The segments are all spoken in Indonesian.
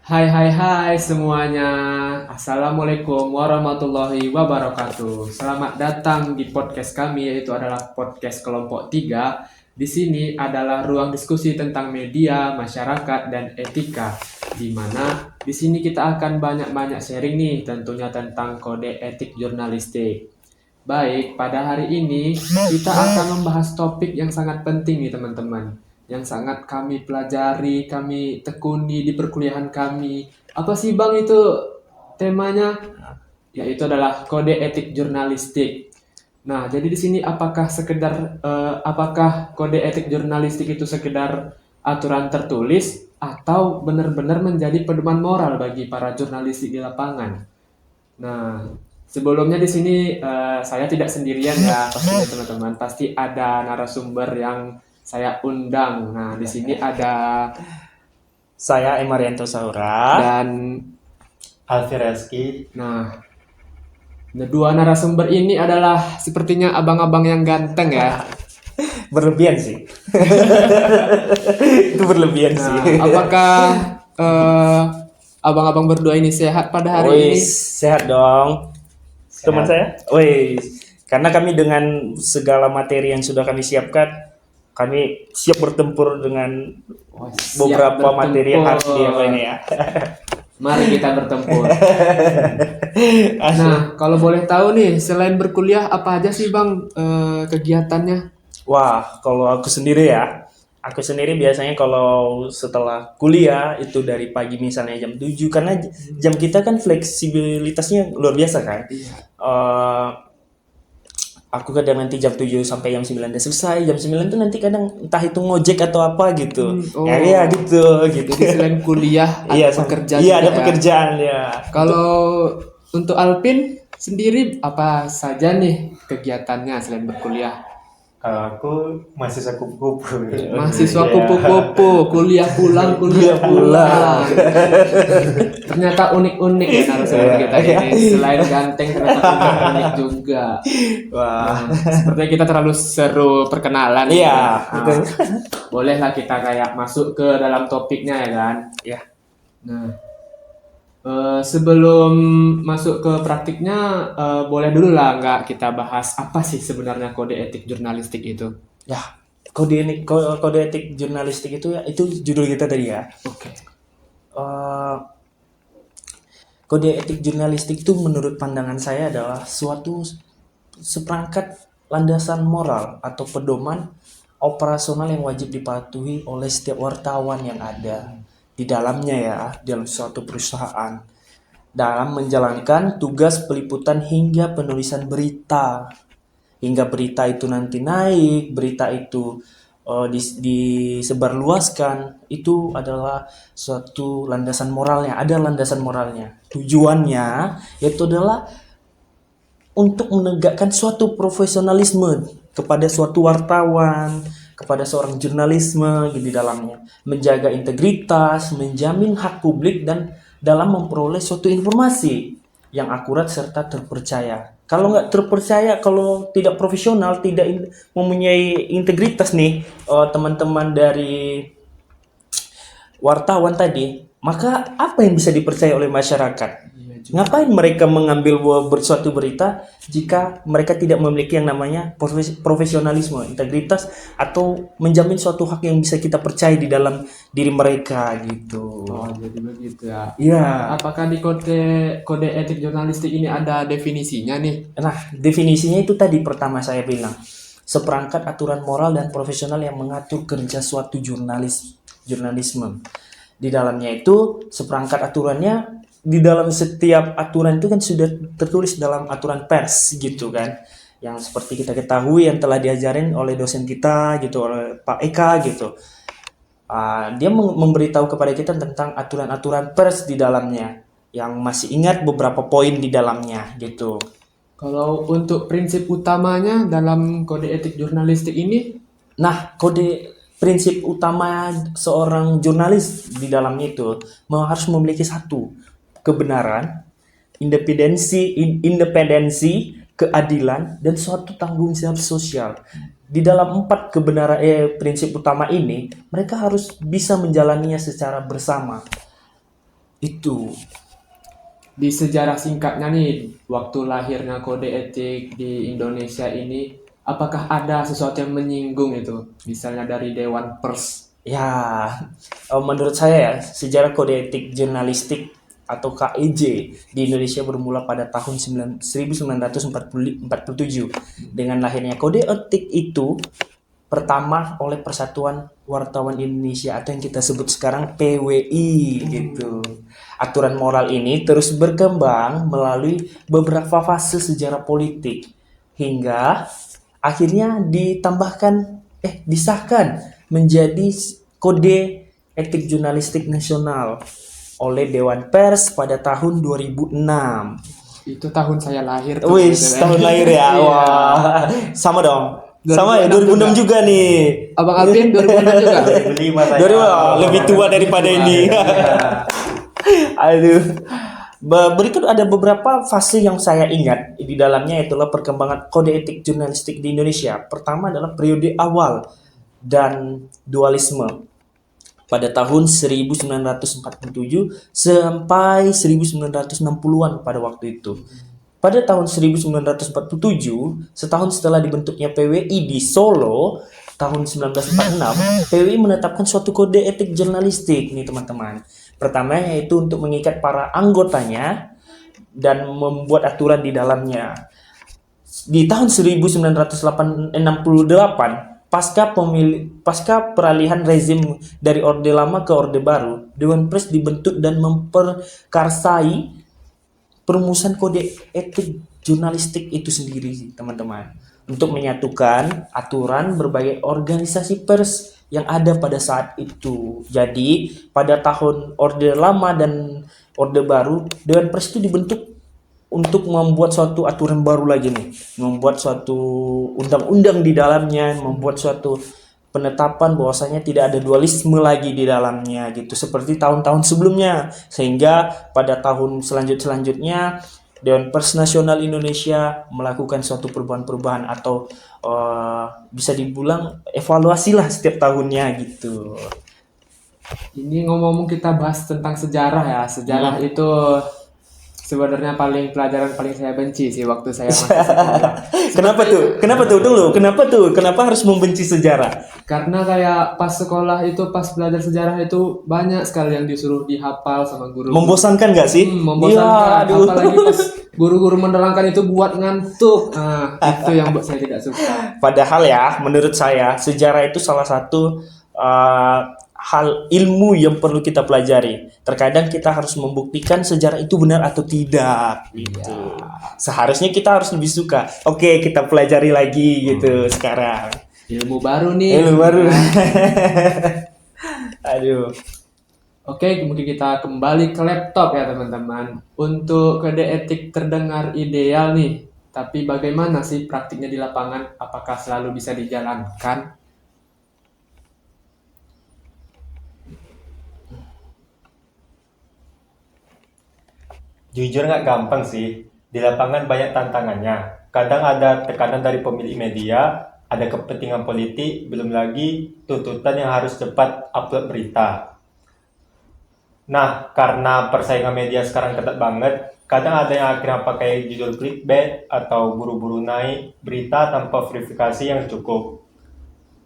Hai hai hai semuanya. Assalamualaikum warahmatullahi wabarakatuh. Selamat datang di podcast kami yaitu adalah podcast kelompok 3. Di sini adalah ruang diskusi tentang media, masyarakat dan etika. Di mana di sini kita akan banyak-banyak sharing nih tentunya tentang kode etik jurnalistik. Baik, pada hari ini kita akan membahas topik yang sangat penting nih teman-teman. Yang sangat kami pelajari, kami tekuni di perkuliahan kami. Apa sih Bang itu temanya? Yaitu adalah kode etik jurnalistik. Nah, jadi di sini apakah kode etik jurnalistik itu sekedar aturan tertulis atau benar-benar menjadi pedoman moral bagi para jurnalistik di lapangan? Nah, sebelumnya di sini saya tidak sendirian ya, pastinya teman-teman. Pasti ada narasumber yang saya undang. Nah, di sini ada Saya Emarianto Saura. dan Alfi Reski. dua narasumber ini adalah sepertinya abang-abang yang ganteng ya. Berlebihan sih. Itu berlebihan Nah, sih. apakah abang-abang berdua ini sehat pada hari ini? Sehat dong. Teman saya? Karena kami dengan segala materi yang sudah kami siapkan, kami siap bertempur dengan Wah, siap beberapa materi yang harus bertempur. ini ya. Mari kita bertempur. Nah, kalau boleh tahu nih, selain berkuliah apa aja sih Bang kegiatannya? Wah, kalau aku sendiri biasanya kalau setelah kuliah itu dari pagi misalnya jam 7 karena jam kita kan fleksibilitasnya luar biasa kan. Iya. Eh, aku kadang nanti jam 7 sampai jam 9 udah selesai. Jam 9 tuh nanti kadang entah itu ngojek atau apa gitu. Oh. Ya gitu gitu. Jadi selain kuliah Iya, ada pekerjaan iya juga ada ya. pekerjaan ya. Kalau untuk Alpin sendiri apa saja nih kegiatannya selain berkuliah? Kalau aku mahasiswa kupu-kupu. Mahasiswa Iya. kupu-kupu, kuliah pulang. Ternyata unik-unik ya narasumber kita ini. Selain ganteng ternyata unik juga. Wah. Sepertinya kita terlalu seru perkenalan. Iya, Nah, betul. bolehlah kita kayak masuk ke dalam topiknya ya kan. Ya. Nah, sebelum masuk ke praktiknya, boleh dulu lah nggak kita bahas apa sih sebenarnya kode etik jurnalistik itu? Ya, kode etik jurnalistik itu ya itu judul kita tadi ya. Oke. Eh, Kode etik jurnalistik itu menurut pandangan saya adalah suatu seperangkat landasan moral atau pedoman operasional yang wajib dipatuhi oleh setiap wartawan yang ada di dalamnya ya, dalam suatu perusahaan dalam menjalankan tugas peliputan hingga penulisan berita. Hingga berita itu nanti naik, berita itu disebarluaskan, itu adalah suatu landasan moralnya, ada landasan moralnya. Tujuannya yaitu adalah untuk menegakkan suatu profesionalisme kepada suatu wartawan, kepada seorang jurnalisme di dalamnya, menjaga integritas, menjamin hak publik dan dalam memperoleh suatu informasi yang akurat serta terpercaya. Kalau nggak terpercaya, kalau tidak profesional, tidak mempunyai integritas nih teman-teman dari wartawan tadi, maka apa yang bisa dipercaya oleh masyarakat? Iya juga. Ngapain mereka mengambil suatu berita jika mereka tidak memiliki yang namanya profesionalisme, integritas, atau menjamin suatu hak yang bisa kita percaya di dalam diri mereka gitu. Oh, jadi begitu ya. Iya. Apakah di kode etik jurnalistik ini ada definisinya nih? Nah, definisinya itu tadi pertama saya bilang. Seperangkat aturan moral dan profesional yang mengatur kerja suatu jurnalisme. Di dalamnya itu seperangkat aturannya, di dalam setiap aturan itu kan sudah tertulis dalam aturan pers gitu kan, yang seperti kita ketahui yang telah diajarin oleh dosen kita gitu, oleh Pak Eka gitu. Dia memberitahu kepada kita tentang aturan-aturan pers di dalamnya, yang masih ingat beberapa poin di dalamnya gitu. Kalau untuk prinsip utamanya dalam kode etik jurnalistik ini, Nah, prinsip utama seorang jurnalis di dalamnya itu harus memiliki satu, kebenaran, independensi, keadilan, dan suatu tanggung jawab sosial. Di dalam empat prinsip utama ini, mereka harus bisa menjalaninya secara bersama. Itu. Di sejarah singkatnya nih, waktu lahirnya kode etik di Indonesia ini, apakah ada sesuatu yang menyinggung itu? Misalnya dari Dewan Pers. Ya, menurut saya ya, sejarah kode etik jurnalistik atau KEJ di Indonesia bermula pada tahun 1947 dengan lahirnya kode etik itu pertama oleh Persatuan Wartawan Indonesia atau yang kita sebut sekarang PWI gitu. Aturan moral ini terus berkembang melalui beberapa fase sejarah politik hingga akhirnya disahkan menjadi Kode Etik Jurnalistik Nasional oleh Dewan Pers pada tahun 2006. Itu tahun saya lahir tuh. Wih, tahun lahir ya. Iya. Wah, sama dong. Sama ya 2006 2006 juga nih. Abang Alvin 2006 juga. 2005 saya. 2000 lebih tua daripada ini. Aduh. Berikut ada beberapa fase yang saya ingat di dalamnya itulah perkembangan kode etik jurnalistik di Indonesia. Pertama adalah periode awal dan dualisme pada tahun 1947 sampai 1960-an pada waktu itu. Pada tahun 1947, setahun setelah dibentuknya PWI di Solo, tahun 1946, PWI menetapkan suatu kode etik jurnalistik nih teman-teman. Pertama yaitu untuk mengikat para anggotanya dan membuat aturan di dalamnya. Di tahun 1968, pasca peralihan rezim dari Orde Lama ke Orde Baru, Dewan Pers dibentuk dan memperkarsai perumusan kode etik jurnalistik itu sendiri, teman-teman, untuk menyatukan aturan berbagai organisasi pers yang ada pada saat itu. Jadi, pada tahun Orde Lama dan Orde Baru, Dewan Pers itu dibentuk untuk membuat suatu aturan baru lagi nih, membuat suatu undang-undang di dalamnya, membuat suatu penetapan bahwasanya tidak ada dualisme lagi di dalamnya gitu seperti tahun-tahun sebelumnya, sehingga pada tahun selanjutnya Dewan Pers Nasional Indonesia melakukan suatu perubahan-perubahan atau bisa dibilang evaluasi lah setiap tahunnya gitu. Ini ngomong-ngomong kita bahas tentang sejarah ya. Sejarah itu sebenarnya pelajaran paling saya benci sih waktu saya masih sekolah. Kenapa tuh? Kenapa harus membenci sejarah? Karena kayak pas sekolah itu, pas belajar sejarah itu banyak sekali yang disuruh dihafal sama guru. Membosankan nggak sih? Membosankan. Iya, aduh. Apalagi pas guru-guru menerangkan itu buat ngantuk. Nah, itu yang buat saya tidak suka. Padahal ya, menurut saya sejarah itu salah satu hal ilmu yang perlu kita pelajari. Terkadang kita harus membuktikan sejarah itu benar atau tidak gitu. Seharusnya kita harus lebih suka. Oke, kita pelajari lagi gitu sekarang. Ilmu baru nih. Ilmu baru. Aduh. Oke, mungkin kita kembali ke laptop ya teman-teman. Untuk kode etik terdengar ideal nih, tapi bagaimana sih praktiknya di lapangan? Apakah selalu bisa dijalankan? Jujur nggak gampang sih. Di lapangan banyak tantangannya. Kadang ada tekanan dari pemilik media, ada kepentingan politik, belum lagi tuntutan yang harus cepat upload berita. Nah, karena persaingan media sekarang ketat banget, kadang ada yang akhirnya pakai judul clickbait atau buru-buru naik berita tanpa verifikasi yang cukup.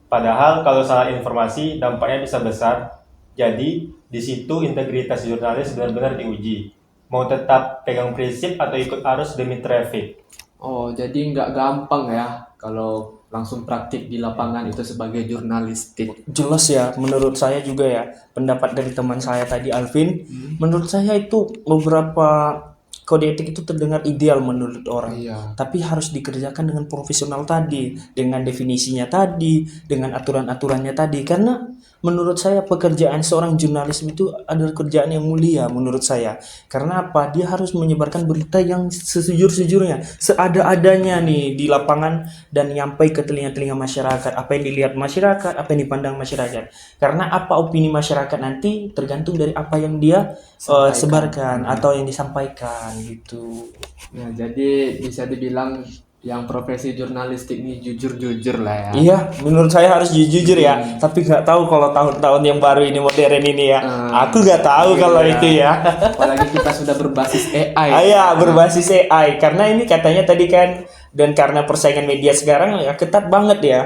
Padahal kalau salah informasi dampaknya bisa besar. Jadi, di situ integritas jurnalis benar-benar diuji. Mau tetap pegang prinsip atau ikut arus demi traffic. Oh, jadi nggak gampang ya kalau langsung praktik di lapangan itu sebagai jurnalistik. Jelas ya, menurut saya juga ya, pendapat dari teman saya tadi Alvin, menurut saya itu beberapa kode etik itu terdengar ideal menurut orang. Iya. Tapi harus dikerjakan dengan profesional tadi, dengan definisinya tadi, dengan aturan-aturannya tadi. Karena menurut saya pekerjaan seorang jurnalis itu adalah kerjaan yang mulia menurut saya. Karena apa? Dia harus menyebarkan berita yang sejujur-sejurnya, seada-adanya nih di lapangan dan nyampai ke telinga-telinga masyarakat. Apa yang dilihat masyarakat, apa yang dipandang masyarakat. Karena apa opini masyarakat nanti tergantung dari apa yang dia sebarkan atau yang disampaikan gitu. Nah, jadi bisa dibilang yang profesi jurnalistik ini jujur-jujur lah ya. Iya, menurut saya harus jujur ya. Tapi nggak tahu kalau tahun-tahun yang baru ini modern ini ya. Aku nggak tahu kalau iya. itu ya. Apalagi kita sudah berbasis AI. Iya, berbasis AI. Karena ini katanya tadi kan, dan karena persaingan media sekarang ya ketat banget ya.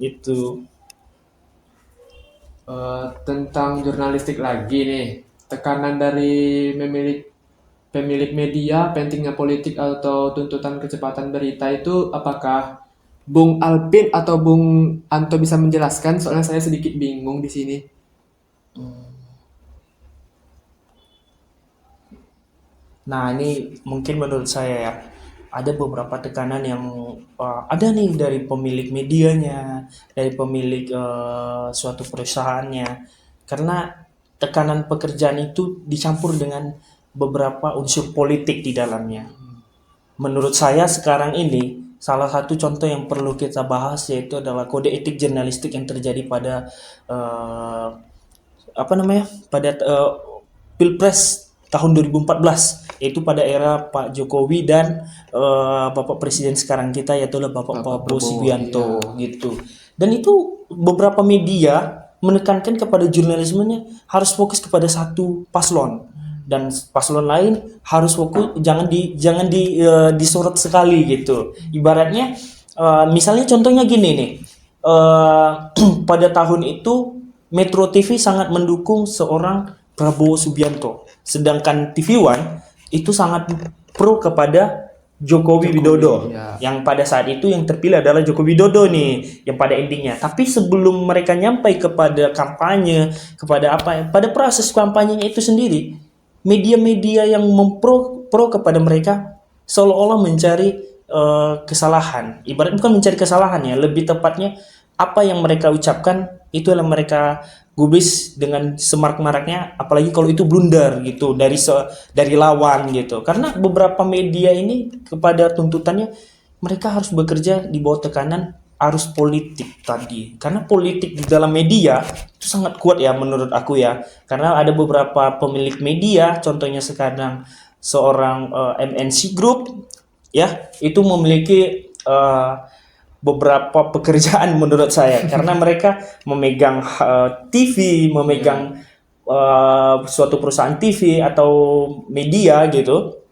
Itu. Tentang jurnalistik lagi nih, tekanan dari pemilik media, pentingnya politik atau tuntutan kecepatan berita itu apakah Bung Alpin atau Bung Anto bisa menjelaskan? Soalnya saya sedikit bingung di sini. Nah, ini mungkin menurut saya ya, ada beberapa tekanan yang ada nih dari pemilik medianya, dari pemilik suatu perusahaannya. Karena tekanan pekerjaan itu dicampur dengan beberapa unsur politik di dalamnya. Menurut saya sekarang ini salah satu contoh yang perlu kita bahas yaitu adalah kode etik jurnalistik yang terjadi pada eh, pada Pilpres tahun 2014, yaitu pada era Pak Jokowi dan Bapak Presiden sekarang kita yaitu Bapak Prabowo Subianto gitu. Dan itu beberapa media menekankan kepada jurnalismenya harus fokus kepada satu paslon, dan paslon lain harus fokus disorot sekali gitu. Ibaratnya misalnya contohnya gini nih. Pada tahun itu Metro TV sangat mendukung seorang Prabowo Subianto, sedangkan TV One itu sangat pro kepada Jokowi Widodo, ya. yang pada saat itu yang terpilih adalah Joko Widodo nih, yang pada endingnya. Tapi sebelum mereka nyampai kepada kampanye, kepada pada proses kampanyenya itu sendiri, media-media yang pro kepada mereka seolah-olah mencari kesalahan. Ibarat bukan mencari kesalahan ya, lebih tepatnya apa yang mereka ucapkan itu yang mereka gubris dengan semarak-maraknya, apalagi kalau itu blunder gitu dari lawan gitu. Karena beberapa media ini kepada tuntutannya mereka harus bekerja di bawah tekanan arus politik tadi. Karena politik di dalam media itu sangat kuat ya menurut aku ya. Karena ada beberapa pemilik media, contohnya sekarang seorang MNC Group ya, itu memiliki beberapa pekerjaan menurut saya karena mereka memegang TV, memegang suatu perusahaan TV atau media gitu.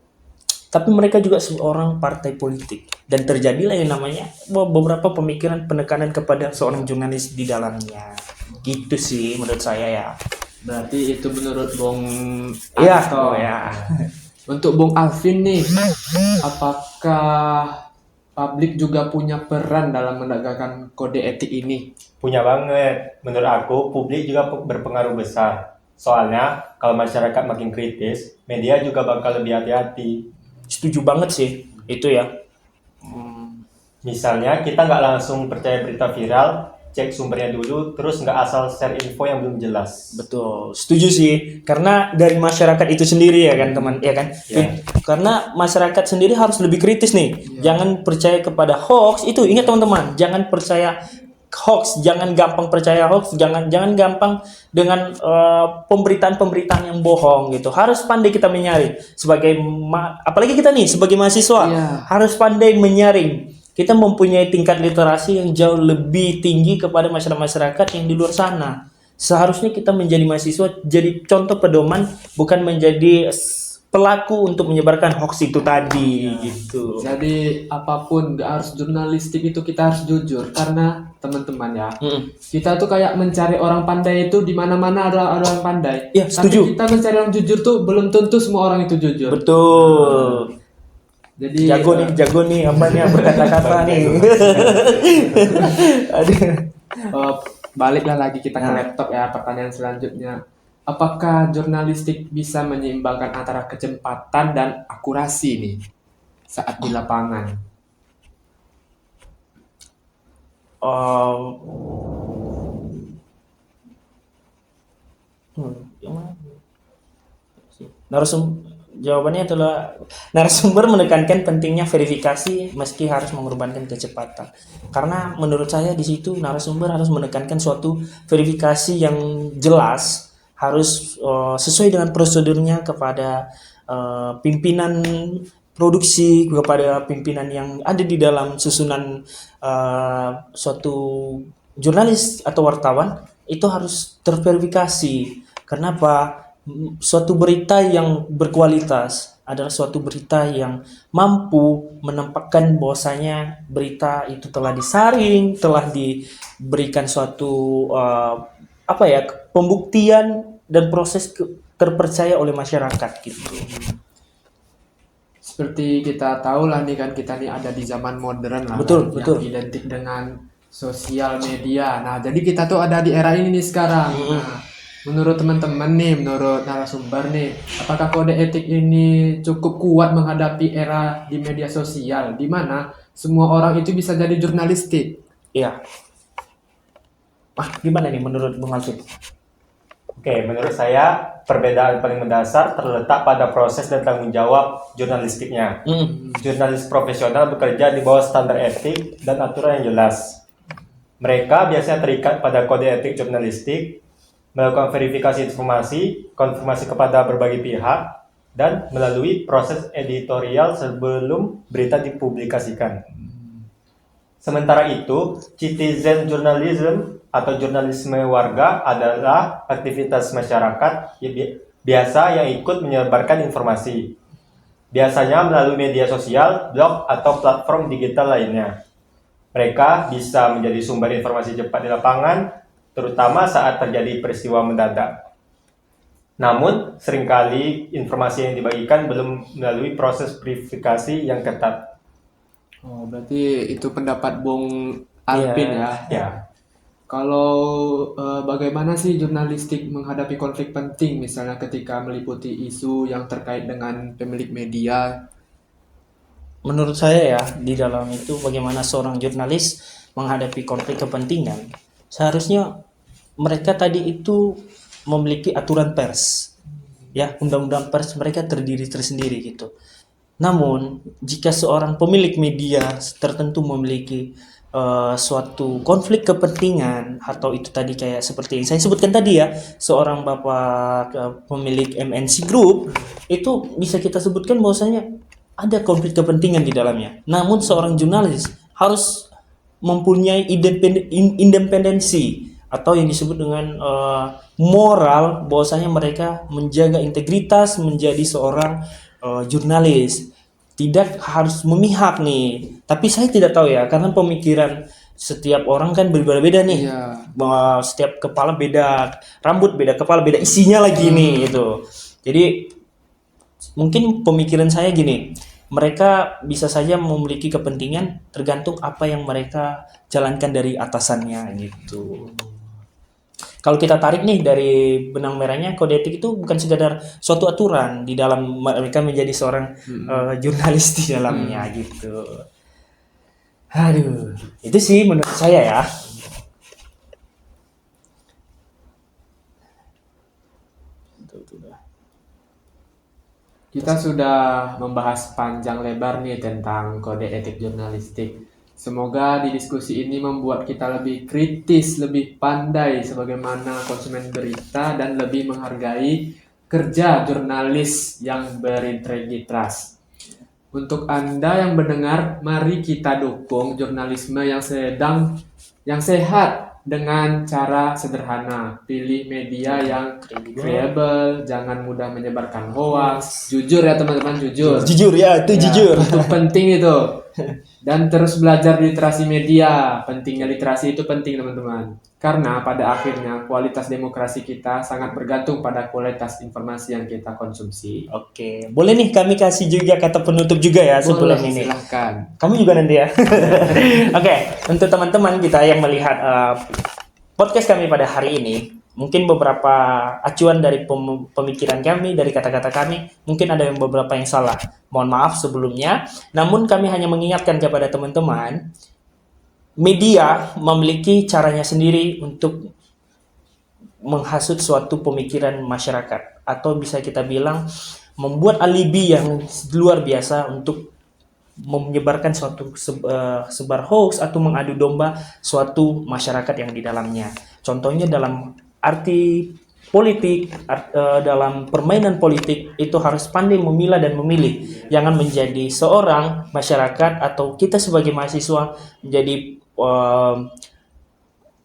Tapi mereka juga seorang partai politik dan terjadilah yang namanya beberapa pemikiran penekanan kepada seorang jurnalis di dalamnya. Gitu sih menurut saya ya. Berarti itu menurut Bung Iya, Anto. ya. Untuk Bung Alvin nih, apakah publik juga punya peran dalam menegakkan kode etik ini? Punya banget. Menurut aku, publik juga berpengaruh besar. Soalnya, kalau masyarakat makin kritis, media juga bakal lebih hati-hati. Setuju banget sih itu ya. Misalnya, kita nggak langsung percaya berita viral, cek sumbernya dulu, terus nggak asal share info yang belum jelas. Betul, setuju sih. Karena dari masyarakat itu sendiri ya kan teman, ya kan? Ya. Karena masyarakat sendiri harus lebih kritis nih. Jangan percaya kepada hoax. Itu ingat teman-teman, jangan percaya hoax, jangan gampang percaya hoax, jangan gampang dengan pemberitaan-pemberitaan yang bohong gitu. Harus pandai kita menyaring. Apalagi kita nih sebagai mahasiswa, harus pandai menyaring. Kita mempunyai tingkat literasi yang jauh lebih tinggi kepada masyarakat yang di luar sana. Seharusnya kita menjadi mahasiswa, jadi contoh pedoman, bukan menjadi pelaku untuk menyebarkan hoax itu tadi gitu. Jadi apapun, gak harus jurnalistik itu kita harus jujur. Karena teman-teman ya, kita tuh kayak mencari orang pandai itu di mana-mana ada orang pandai. Ya, setuju. Tapi kita mencari orang jujur tuh belum tentu semua orang itu jujur. Betul. Jadi jago nih apanya berkata-kata nih. Baliklah lagi kita ke laptop ya, pertanyaan selanjutnya. Apakah jurnalistik bisa menyeimbangkan antara kecepatan dan akurasi nih saat di lapangan? Jawabannya adalah narasumber menekankan pentingnya verifikasi meski harus mengorbankan kecepatan. Karena menurut saya di situ narasumber harus menekankan suatu verifikasi yang jelas, harus sesuai dengan prosedurnya kepada pimpinan produksi, kepada pimpinan yang ada di dalam susunan suatu jurnalis atau wartawan itu harus terverifikasi. Kenapa? Suatu berita yang berkualitas adalah suatu berita yang mampu menempatkan bahwasanya berita itu telah disaring, telah diberikan suatu pembuktian dan proses terpercaya oleh masyarakat gitu. Seperti kita tahu lah nih kan, kita nih ada di zaman modern lah Betul, kan, betul. yang identik dengan sosial media. Nah, jadi kita tuh ada di era ini nih sekarang. Nah, menurut teman-teman nih, menurut narasumber nih, apakah kode etik ini cukup kuat menghadapi era di media sosial, di mana semua orang itu bisa jadi jurnalistik? Iya. Gimana nih menurut Bung Alvin? Oke, menurut saya perbedaan paling mendasar terletak pada proses dan tanggung jawab jurnalistiknya. Jurnalis profesional bekerja di bawah standar etik dan aturan yang jelas. Mereka biasanya terikat pada kode etik jurnalistik, melakukan verifikasi informasi, konfirmasi kepada berbagai pihak, dan melalui proses editorial sebelum berita dipublikasikan. Sementara itu, citizen journalism atau jurnalisme warga adalah aktivitas masyarakat biasa yang ikut menyebarkan informasi. Biasanya melalui media sosial, blog, atau platform digital lainnya. Mereka bisa menjadi sumber informasi cepat di lapangan, terutama saat terjadi peristiwa mendadak. Namun, seringkali informasi yang dibagikan belum melalui proses verifikasi yang ketat. Oh, berarti itu pendapat Bung Alvin ya. Ya, Kalau bagaimana sih jurnalistik menghadapi konflik penting, misalnya ketika meliputi isu yang terkait dengan pemilik media? Menurut saya ya, di dalam itu bagaimana seorang jurnalis menghadapi konflik kepentingan, seharusnya mereka tadi itu memiliki aturan pers. Ya, undang-undang pers mereka terdiri tersendiri gitu. Namun, jika seorang pemilik media tertentu memiliki suatu konflik kepentingan, atau itu tadi kayak seperti yang saya sebutkan tadi ya, seorang bapak pemilik MNC Group, itu bisa kita sebutkan bahwasanya ada konflik kepentingan di dalamnya. Namun seorang jurnalis harus mempunyai independensi atau yang disebut dengan moral, bahwasanya mereka menjaga integritas menjadi seorang jurnalis, tidak harus memihak nih. Tapi saya tidak tahu ya, karena pemikiran setiap orang kan berbeda-beda nih. Iya. Setiap kepala beda, rambut beda, kepala beda, isinya lagi nih gitu. Jadi mungkin pemikiran saya gini, mereka bisa saja memiliki kepentingan tergantung apa yang mereka jalankan dari atasannya gitu. Kalau kita tarik nih dari benang merahnya, kode etik itu bukan sekadar suatu aturan di dalam mereka menjadi seorang jurnalis di dalamnya gitu. Aduh, itu sih menurut saya ya. Kita sudah membahas panjang lebar nih tentang kode etik jurnalistik. Semoga di diskusi ini membuat kita lebih kritis, lebih pandai sebagaimana konsumen berita, dan lebih menghargai kerja jurnalis yang berintegritas. Untuk Anda yang mendengar, mari kita dukung jurnalisme yang sehat dengan cara sederhana. Pilih media yang kredibel, jangan mudah menyebarkan hoaks. Jujur ya teman-teman, jujur. Jujur ya, itu Ya, jujur. itu penting itu. Dan terus belajar literasi media. Pentingnya literasi itu penting teman-teman. Karena pada akhirnya kualitas demokrasi kita sangat bergantung pada kualitas informasi yang kita konsumsi. Oke, boleh nih kami kasih juga kata penutup juga ya sebelum Boleh, ini. silahkan. Kamu juga nanti ya. Oke, untuk teman-teman kita yang melihat podcast kami pada hari ini, mungkin beberapa acuan dari pemikiran kami, dari kata-kata kami, mungkin ada yang beberapa yang salah. Mohon maaf sebelumnya. Namun kami hanya mengingatkan kepada teman-teman, media memiliki caranya sendiri untuk menghasut suatu pemikiran masyarakat, atau bisa kita bilang membuat alibi yang luar biasa untuk menyebarkan suatu sebar hoax atau mengadu domba suatu masyarakat yang di dalamnya. Contohnya dalam arti politik, dalam permainan politik itu harus pandai memilah dan memilih. Jangan menjadi seorang masyarakat atau kita sebagai mahasiswa menjadi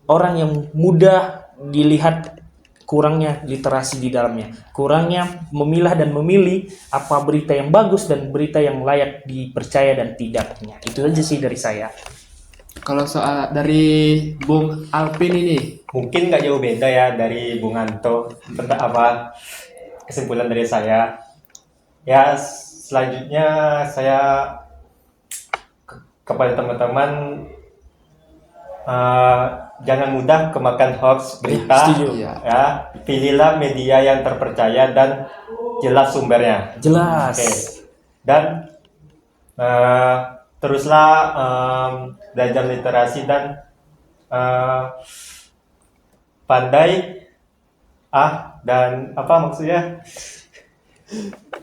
orang yang mudah dilihat kurangnya literasi di dalamnya, kurangnya memilah dan memilih apa berita yang bagus dan berita yang layak dipercaya dan tidaknya. Itu aja sih dari saya. Kalau soal dari Bung Alpin ini, Mungkin nggak jauh beda ya dari Bung Anto. Tentang apa kesimpulan dari saya? Ya, selanjutnya saya kepada teman-teman, jangan mudah kemakan hoax berita. setuju. Iya. Ya, pilihlah media yang terpercaya dan jelas sumbernya. Jelas. Oke. Dan teruslah belajar literasi dan pandai dan apa maksudnya?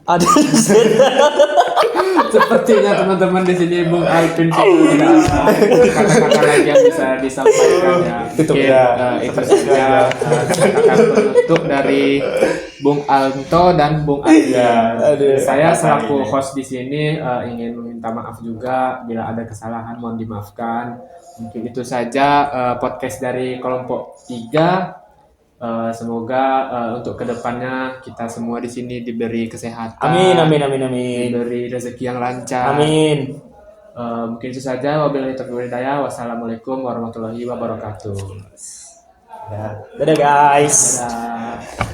Ada sepertinya teman-teman di sini Bung Alvin sudah tidak ada kata-kata lagi yang bisa disampaikan ya. Tutup Mungkin, ya. itu saja kata-kata penutup dari Bung Alto dan Bung Adrian. Aduh, Saya kata selaku ini. host di sini ingin meminta maaf juga bila ada kesalahan, mohon dimaafkan. Mungkin itu saja podcast dari kelompok 3. Semoga untuk kedepannya kita semua di sini diberi kesehatan, Amin, amin, amin, amin. diberi rezeki yang lancar. Amin. Mungkin itu saja. Wabillahi taufiq wal hidayah. Wassalamualaikum warahmatullahi wabarakatuh. Ya. Dadah guys. Dadah.